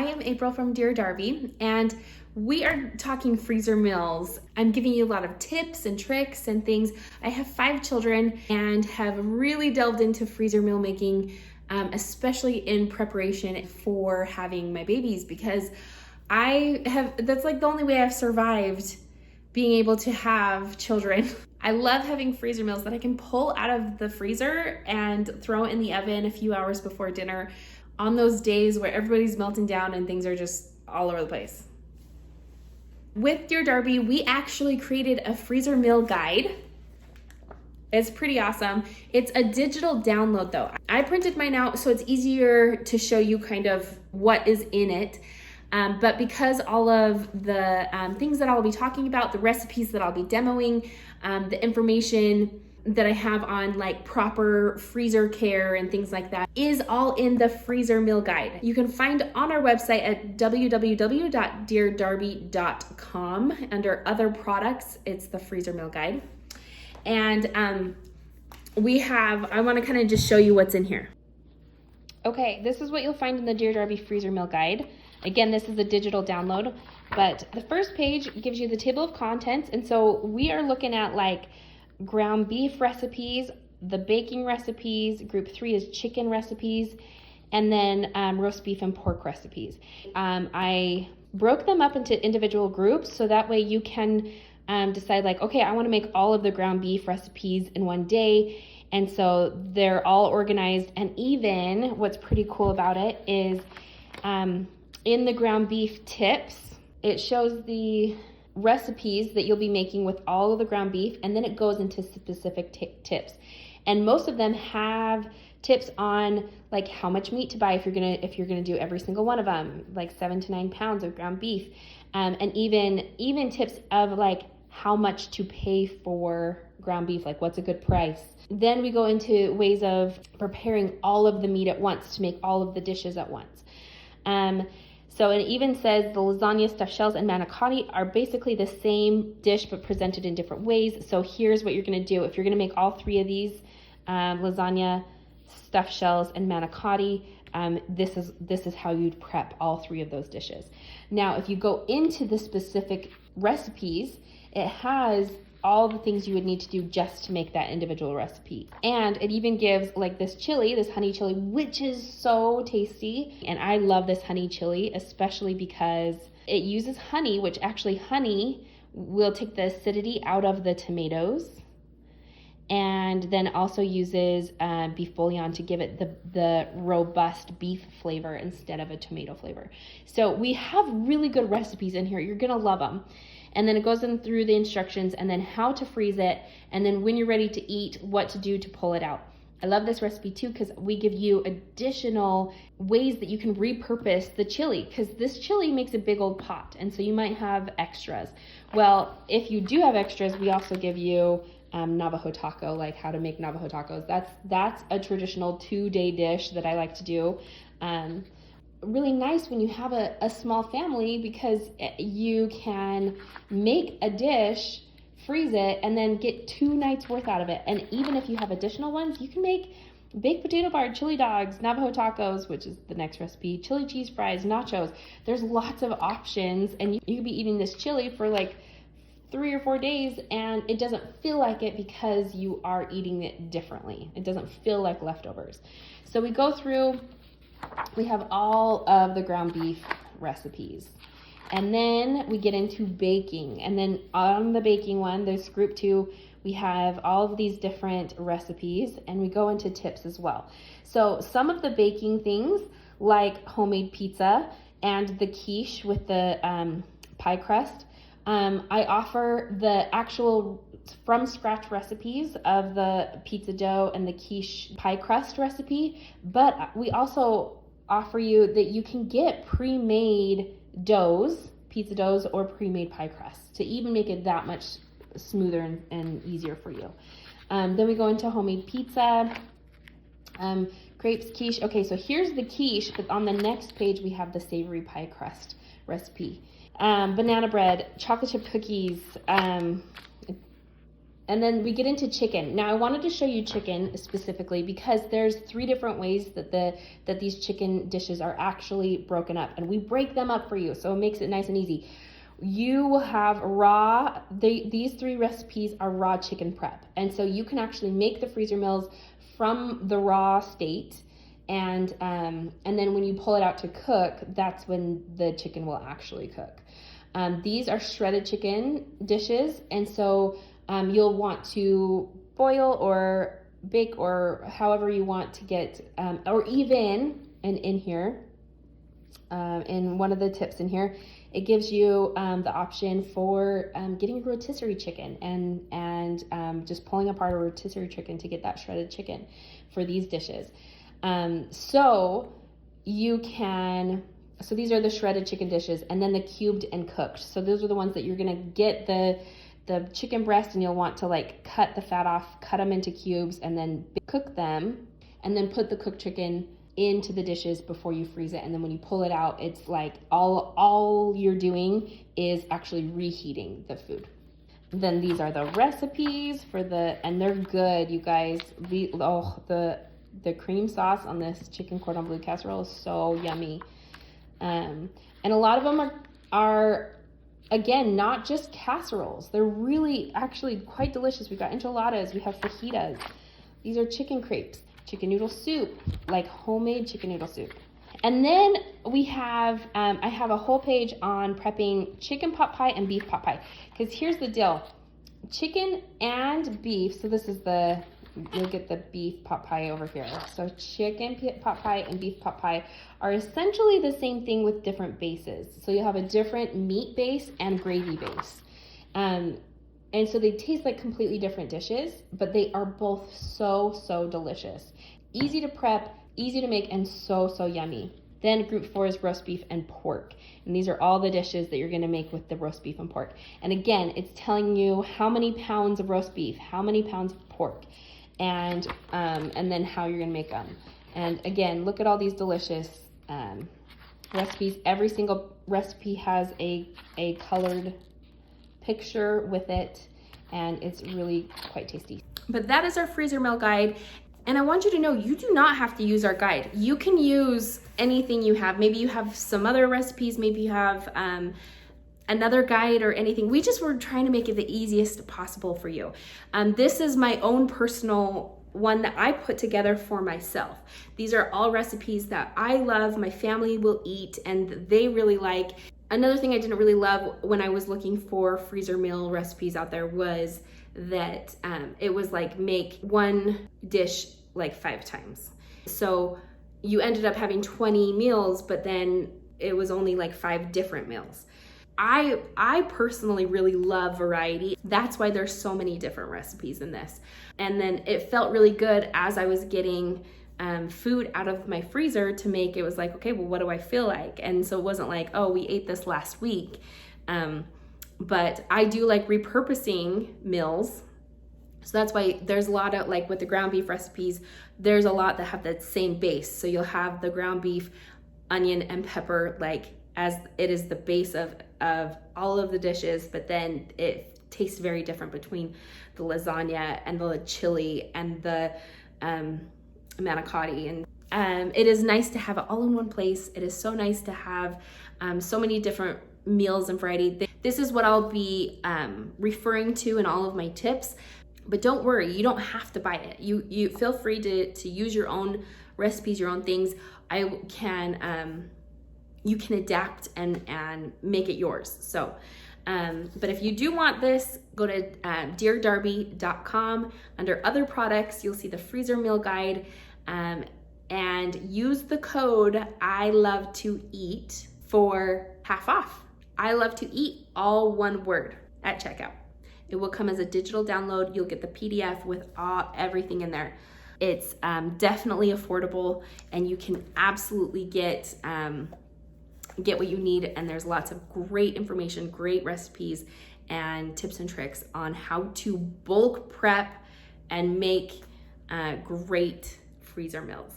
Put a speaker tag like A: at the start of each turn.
A: am April from Dear Darby, and we are talking freezer meals. I'm giving you a lot of tips and tricks and things. I have 5 children and have really delved into freezer meal making, especially in preparation for having my babies, because that's like the only way I've survived being able to have children. I love having freezer meals that I can pull out of the freezer and throw in the oven a few hours before dinner on those days where everybody's melting down and things are just all over the place. With Dear Darby, we actually created a freezer meal guide. It's pretty awesome. It's a digital download though. I printed mine out so it's easier to show you kind of what is in it. But because all of the things that I'll be talking about, the recipes that I'll be demoing, the information that I have on like proper freezer care and things like that is all in the freezer meal guide. You can find on our website at www.deardarby.com. Under other products, it's the freezer meal guide. And I want to kind of just show you what's in here. Okay, this is what you'll find in the Dear Darby freezer meal guide. Again, this is a digital download, but the first page gives you the table of contents. And so we are looking at like ground beef recipes, the baking recipes. Group 3 is chicken recipes, and then roast beef and pork recipes. I broke them up into individual groups so that way you can decide like, okay, I want to make all of the ground beef recipes in one day. And so they're all organized. And even what's pretty cool about it is in the ground beef tips, it shows the recipes that you'll be making with all of the ground beef, and then it goes into specific tips. And most of them have tips on like how much meat to buy if you're gonna do every single one of them, like 7 to 9 pounds of ground beef, and even tips of like how much to pay for ground beef, like what's a good price. Then we go into ways of preparing all of the meat at once to make all of the dishes at once. So it even says the lasagna, stuffed shells, and manicotti are basically the same dish but presented in different ways. So here's what you're going to do. If you're going to make all 3 of these, lasagna, stuffed shells, and manicotti, this is how you'd prep all 3 of those dishes. Now, if you go into the specific recipes, it has all the things you would need to do just to make that individual recipe. And it even gives like this chili, this honey chili, which is so tasty. And I love this honey chili, especially because it uses honey, which actually honey will take the acidity out of the tomatoes. And then also uses beef bouillon to give it the robust beef flavor instead of a tomato flavor. So we have really good recipes in here. You're gonna love them. And then it goes in through the instructions and then how to freeze it. And then when you're ready to eat, what to do to pull it out. I love this recipe too because we give you additional ways that you can repurpose the chili, because this chili makes a big old pot. And so you might have extras. Well, if you do have extras, we also give you Navajo taco, like how to make Navajo tacos. That's a traditional 2-day dish that I like to do. Really nice when you have a small family, because you can make a dish, freeze it, and then get 2 nights worth out of it. And even if you have additional ones, you can make baked potato bar, chili dogs, Navajo tacos, which is the next recipe, chili cheese fries, nachos. There's lots of options, and you could be eating this chili for like 3 or 4 days, and it doesn't feel like it because you are eating it differently. It doesn't feel like leftovers. So we go through. We have all of the ground beef recipes. And then we get into baking. And then on the baking one, there's group 2, we have all of these different recipes, and we go into tips as well. So some of the baking things like homemade pizza and the quiche with the pie crust, I offer the actual from scratch recipes of the pizza dough and the quiche pie crust recipe, but we also offer you that you can get pre-made doughs, pizza doughs, or pre-made pie crusts to even make it that much smoother and easier for you. Then we go into homemade pizza, crepes, quiche. Okay, so here's the quiche, but on the next page we have the savory pie crust recipe. Banana bread, chocolate chip cookies, And then we get into chicken. Now I wanted to show you chicken specifically because there's 3 different ways that these chicken dishes are actually broken up, and we break them up for you, so it makes it nice and easy. You will have raw, these 3 recipes are raw chicken prep. And so you can actually make the freezer meals from the raw state, and then when you pull it out to cook, that's when the chicken will actually cook. These are shredded chicken dishes, and so you'll want to boil or bake or however you want to get, or even, and in here, in one of the tips in here, it gives you the option for getting a rotisserie chicken and just pulling apart a rotisserie chicken to get that shredded chicken for these dishes. So these are the shredded chicken dishes, and then the cubed and cooked. So those are the ones that you're gonna get the chicken breast, and you'll want to like cut the fat off, cut them into cubes, and then cook them, and then put the cooked chicken into the dishes before you freeze it. And then when you pull it out, it's like all you're doing is actually reheating the food. Then these are the recipes for and they're good, you guys. The cream sauce on this chicken cordon bleu casserole is so yummy. And a lot of them are again, not just casseroles. They're really actually quite delicious. We've got enchiladas, we have fajitas. These are chicken crepes, chicken noodle soup, like homemade chicken noodle soup. And then we have, I have a whole page on prepping chicken pot pie and beef pot pie. Because here's the deal, chicken and beef, so this is you'll get the beef pot pie over here. So chicken pot pie and beef pot pie are essentially the same thing with different bases. So you'll have a different meat base and gravy base. And so they taste like completely different dishes, but they are both so delicious. Easy to prep, easy to make, and so yummy. Then group 4 is roast beef and pork. And these are all the dishes that you're gonna make with the roast beef and pork. And again, it's telling you how many pounds of roast beef, how many pounds of pork, and then how you're gonna make them. And again, look at all these delicious recipes. Every single recipe has a colored picture with it, and it's really quite tasty. But that is our freezer meal guide. And I want you to know, you do not have to use our guide. You can use anything you have. Maybe you have some other recipes, maybe you have another guide or anything. We just were trying to make it the easiest possible for you. This is my own personal one that I put together for myself. These are all recipes that I love, my family will eat, and they really like. Another thing I didn't really love when I was looking for freezer meal recipes out there was that it was like make one dish like 5 times. So you ended up having 20 meals, but then it was only like 5 different meals. I personally really love variety. That's why there's so many different recipes in this. And then it felt really good as I was getting food out of my freezer to make. It was like, okay, well, what do I feel like? And so it wasn't like, oh, we ate this last week. But I do like repurposing meals. So that's why there's a lot of, like with the ground beef recipes, there's a lot that have that same base. So you'll have the ground beef, onion, and pepper, like as it is the base of all of the dishes, but then it tastes very different between the lasagna and the chili and the manicotti. And it is nice to have it all in one place. It is so nice to have so many different meals and variety. This is what I'll be referring to in all of my tips, but don't worry, you don't have to buy it. You feel free to use your own recipes, your own things. You can adapt and make it yours. So, but if you do want this, go to deardarby.com. Under other products, you'll see the freezer meal guide, and use the code I love to eat for half off. I love to eat, all one word, at checkout. It will come as a digital download. You'll get the PDF with everything in there. It's definitely affordable, and you can absolutely get what you need. And there's lots of great information, great recipes, and tips and tricks on how to bulk prep and make great freezer meals.